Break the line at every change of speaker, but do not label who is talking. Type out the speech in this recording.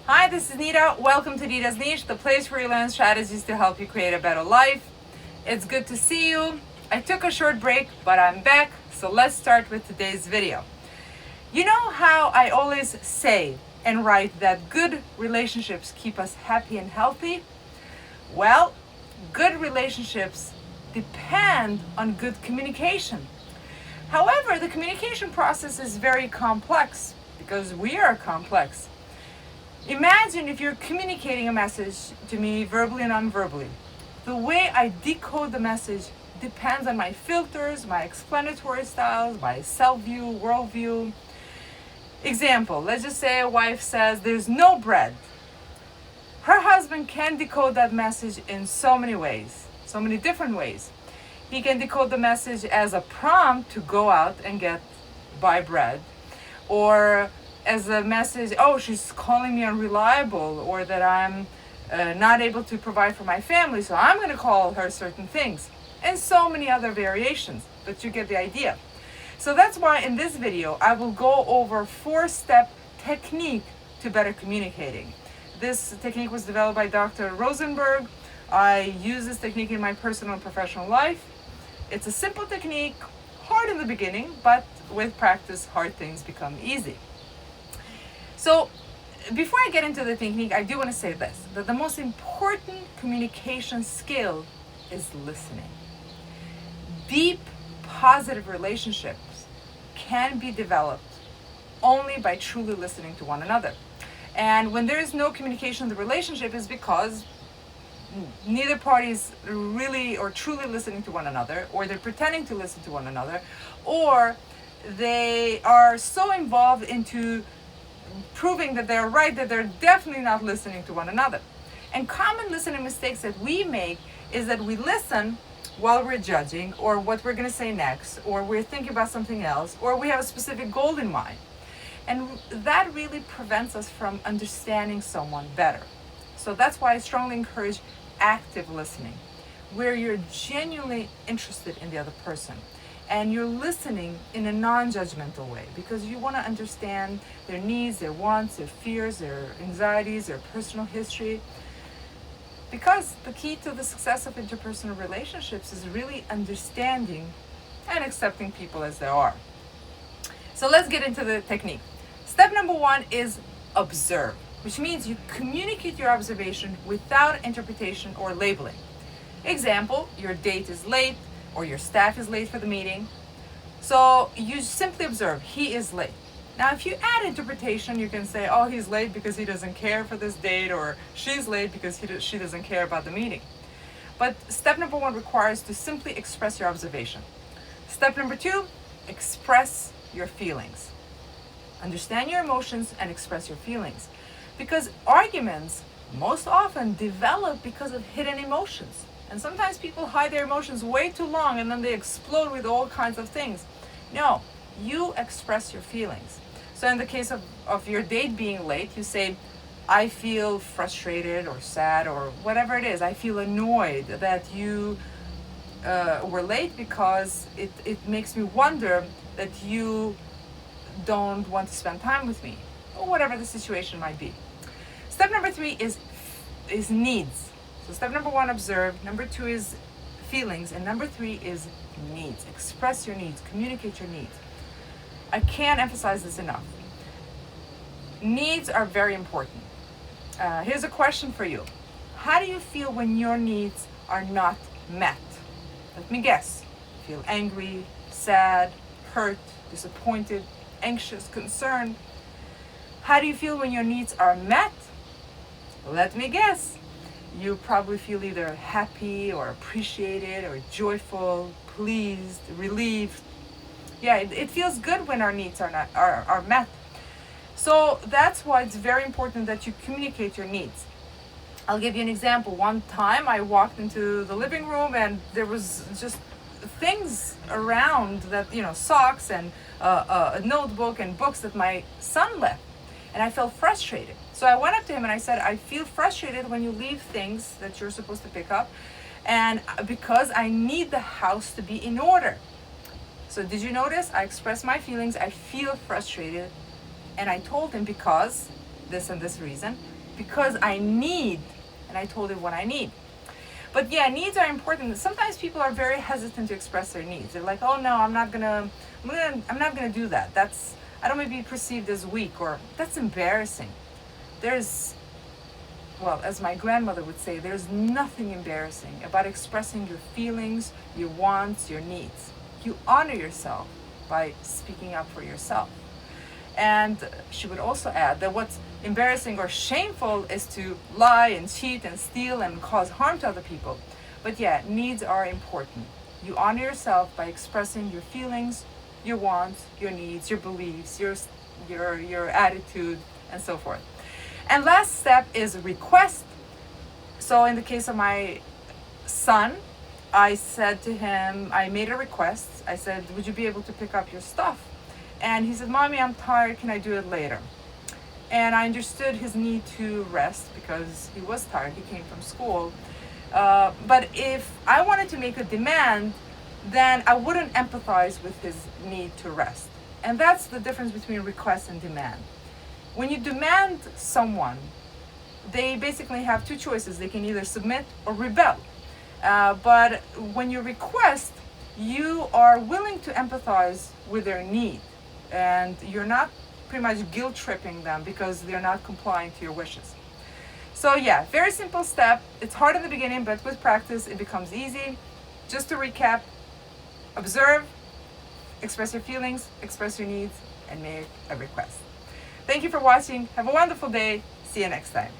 Hi, this is Nita. Welcome to Nita's Niche, the place where you learn strategies to help you create a better life. It's good to see you. I took a short break, but I'm back, so let's start with today's video. You know how I always say and write that good relationships keep us happy and healthy? Well, good relationships depend on good communication. However, the communication process is very complex because we are complex. Imagine if you're communicating a message to me verbally and unverbally. The way I decode the message depends on my filters, my explanatory styles, my self-view, worldview. Example, let's just say a wife says there's no bread. Her husband can decode that message in so many ways, so many different ways. He can decode the message as a prompt to go out and buy bread, or as a message, oh, she's calling me unreliable, or that I'm not able to provide for my family, so I'm going to call her certain things, and so many other variations, but you get the idea. So that's why in this video, I will go over 4-step technique to better communicating. This technique was developed by Dr. Rosenberg. I use this technique in my personal and professional life. It's a simple technique, hard in the beginning, but with practice, hard things become easy. So before I get into the technique, I do want to say this, that the most important communication skill is listening. Deep, positive relationships can be developed only by truly listening to one another. And when there is no communication in the relationship, is because neither party is really or truly listening to one another, or they're pretending to listen to one another, or they are so involved into proving that they're right that they're definitely not listening to one another. And common listening mistakes that we make is that we listen while we're judging, or what we're going to say next, or we're thinking about something else, or we have a specific goal in mind. And that really prevents us from understanding someone better. So that's why I strongly encourage active listening, where you're genuinely interested in the other person. And you're listening in a non-judgmental way, because you want to understand their needs, their wants, their fears, their anxieties, their personal history. Because the key to the success of interpersonal relationships is really understanding and accepting people as they are. So let's get into the technique. Step number 1 is observe, which means you communicate your observation without interpretation or labeling. Example, your date is late, or your staff is late for the meeting. So you simply observe, he is late. Now, if you add interpretation, you can say, oh, he's late because he doesn't care for this date, or she's late because she doesn't care about the meeting. But step number 1 requires to simply express your observation. Step number 2, express your feelings. Understand your emotions and express your feelings. Because arguments most often develop because of hidden emotions. And sometimes people hide their emotions way too long and then they explode with all kinds of things. No, you express your feelings. So in the case of your date being late, you say, I feel frustrated or sad or whatever it is. I feel annoyed that you were late because it makes me wonder that you don't want to spend time with me, or whatever the situation might be. Step number 3 is needs. So step number 1, observe. Number 2 is feelings. And number 3 is needs. Express your needs. Communicate your needs. I can't emphasize this enough. Needs are very important. Here's a question for you. How do you feel when your needs are not met? Let me guess. Feel angry, sad, hurt, disappointed, anxious, concerned. How do you feel when your needs are met? Let me guess. You probably feel either happy or appreciated or joyful, pleased, relieved. Yeah, it feels good when our needs are met. So that's why it's very important that you communicate your needs. I'll give you an example. One time I walked into the living room and there was just things around that, socks and a notebook and books that my son left. And I felt frustrated. So I went up to him and I said, I feel frustrated when you leave things that you're supposed to pick up, and because I need the house to be in order. So did you notice? I expressed my feelings. I feel frustrated. And I told him because this and this reason, because I need, and I told him what I need. But yeah, needs are important. Sometimes people are very hesitant to express their needs. They're like, "Oh no, I'm not gonna do that. I don't want to be perceived as weak, or that's embarrassing." There's, well, as my grandmother would say, there's nothing embarrassing about expressing your feelings, your wants, your needs. You honor yourself by speaking up for yourself. And she would also add that what's embarrassing or shameful is to lie and cheat and steal and cause harm to other people. But yeah, needs are important. You honor yourself by expressing your feelings, your wants, your needs, your beliefs, your attitude, and so forth. And last step is request. So in the case of my son, I said to him, I made a request. I said, "Would you be able to pick up your stuff?" And he said, "Mommy, I'm tired. Can I do it later?" And I understood his need to rest because he was tired. He came from school. But if I wanted to make a demand, then I wouldn't empathize with his need to rest. And that's the difference between request and demand. When you demand someone, they basically have two choices. They can either submit or rebel. But when you request, you are willing to empathize with their need. And you're not pretty much guilt tripping them because they're not complying to your wishes. So yeah, very simple step. It's hard in the beginning, but with practice, it becomes easy. Just to recap, observe, express your feelings, express your needs, and make a request. Thank you for watching. Have a wonderful day. See you next time.